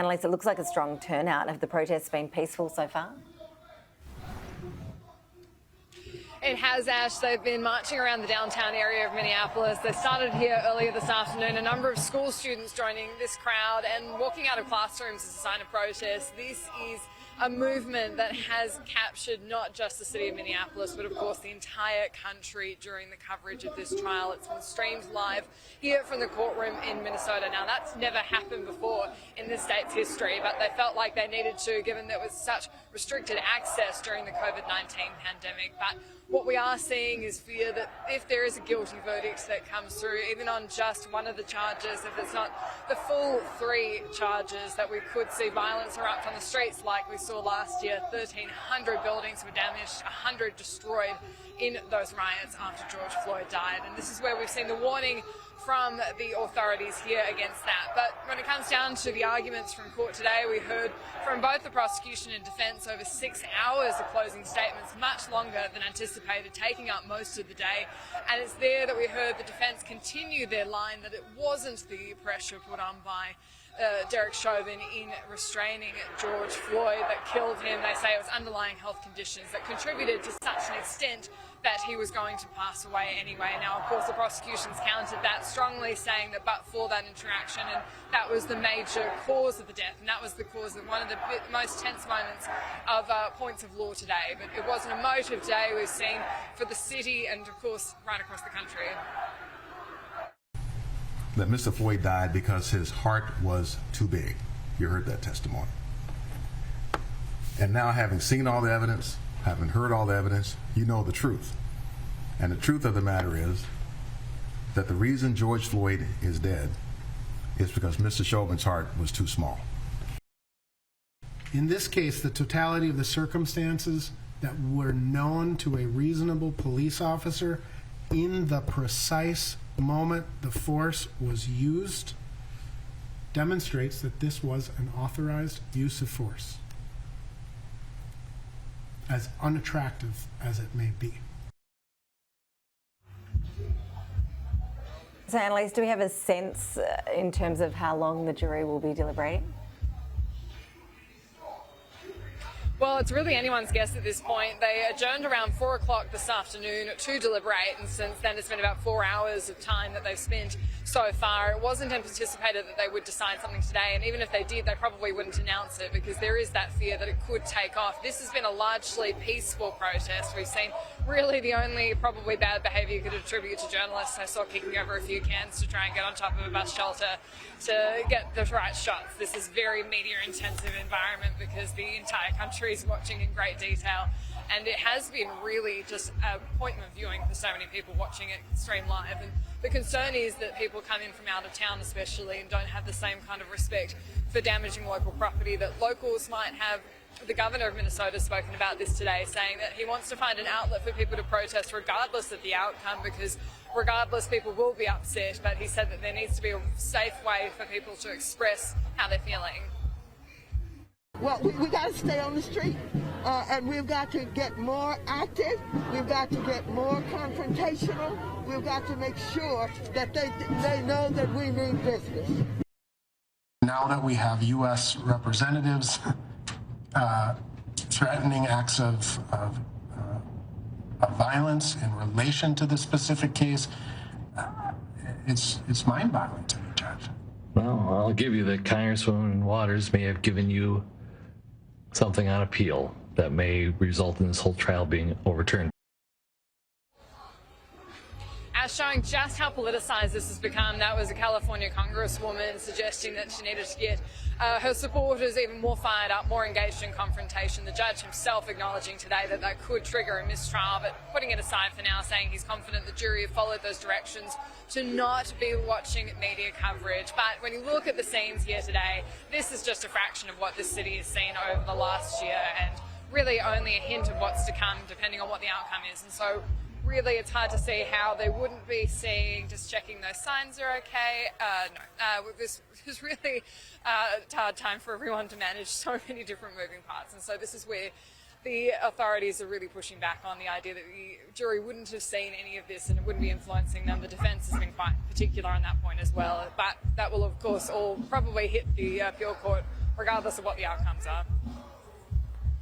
Annalise, it looks like a strong turnout. Have the protests been peaceful so far? It has, Ash. They've been marching around the downtown area of Minneapolis. They started here earlier this afternoon. A number of school students joining this crowd and walking out of classrooms as a sign of protest. This is a movement that has captured not just the city of Minneapolis, but of course the entire country during the coverage of this trial. It's been streamed live here from the courtroom in Minnesota. Now, that's never happened before in the state's history, but they felt like they needed to, given there was such restricted access during the COVID-19 pandemic. But what we are seeing is fear that if there is a guilty verdict that comes through, even on just one of the charges, if it's not the full 3 charges, that we could see violence erupt on the streets like we saw last year. 1,300 buildings were damaged, 100 destroyed in those riots after George Floyd died. And this is where we've seen the warning from the authorities here against that. But when it comes down to the arguments from court today, we heard from both the prosecution and defence over 6 hours of closing statements, much longer than anticipated, taking up most of the day. And it's there that we heard the defence continue their line that it wasn't the pressure put on by Derek Chauvin in restraining George Floyd that killed him. They say it was underlying health conditions that contributed to such an extent that he was going to pass away anyway. Now, of course, the prosecution's countered that strongly, saying that but for that interaction, and that was the major cause of the death, and that was the cause of one of the most tense moments of points of law today. But it was an emotive day we've seen for the city and, of course, right across the country. That Mr. Floyd died because his heart was too big. You heard that testimony. And now, having seen all the evidence, having heard all the evidence, you know the truth. And the truth of the matter is that the reason George Floyd is dead is because Mr. Chauvin's heart was too small. In this case, the totality of the circumstances that were known to a reasonable police officer in the precise moment the force was used demonstrates that this was an authorized use of force, as unattractive as it may be. So, Annalise, do we have a sense in terms of how long the jury will be deliberating? Well, it's really anyone's guess at this point. They adjourned around 4 o'clock this afternoon to deliberate, and since then it's been about 4 hours of time that they've spent so far. It wasn't anticipated that they would decide something today, and even if they did, they probably wouldn't announce it because there is that fear that it could take off. This has been a largely peaceful protest. We've seen really the only probably bad behaviour you could attribute to journalists. I saw kicking over a few cans to try and get on top of a bus shelter to get the right shots. This is a very media-intensive environment because the entire country is watching in great detail, and it has been really just an appointment viewing for so many people watching it stream live. And the concern is that people come in from out of town especially and don't have the same kind of respect for damaging local property that locals might have. The governor of Minnesota has spoken about this today, saying that he wants to find an outlet for people to protest regardless of the outcome, because regardless people will be upset, but he said that there needs to be a safe way for people to express how they're feeling. Well, we got to stay on the street, and we've got to get more active. We've got to get more confrontational. We've got to make sure that they know that we mean business. Now that we have U.S. representatives threatening acts of violence in relation to this specific case, it's mind-boggling to me, Judge. Well, I'll give you that Congresswoman Waters may have given you something on appeal that may result in this whole trial being overturned. As showing just how politicized this has become, that was a California Congresswoman suggesting that she needed to get her supporters even more fired up, more engaged in confrontation. The judge himself acknowledging today that that could trigger a mistrial, but putting it aside for now, saying he's confident the jury have followed those directions to not be watching media coverage. But when you look at the scenes here today, this is just a fraction of what this city has seen over the last year, and really only a hint of what's to come depending on what the outcome is. And so really it's hard to see how they wouldn't be seeing, just checking those signs are okay. This was really a hard time for everyone to manage so many different moving parts. And so this is where the authorities are really pushing back on the idea that the jury wouldn't have seen any of this and it wouldn't be influencing them. The defence has been quite particular on that point as well. But that will, of course, all probably hit the appeal court regardless of what the outcomes are.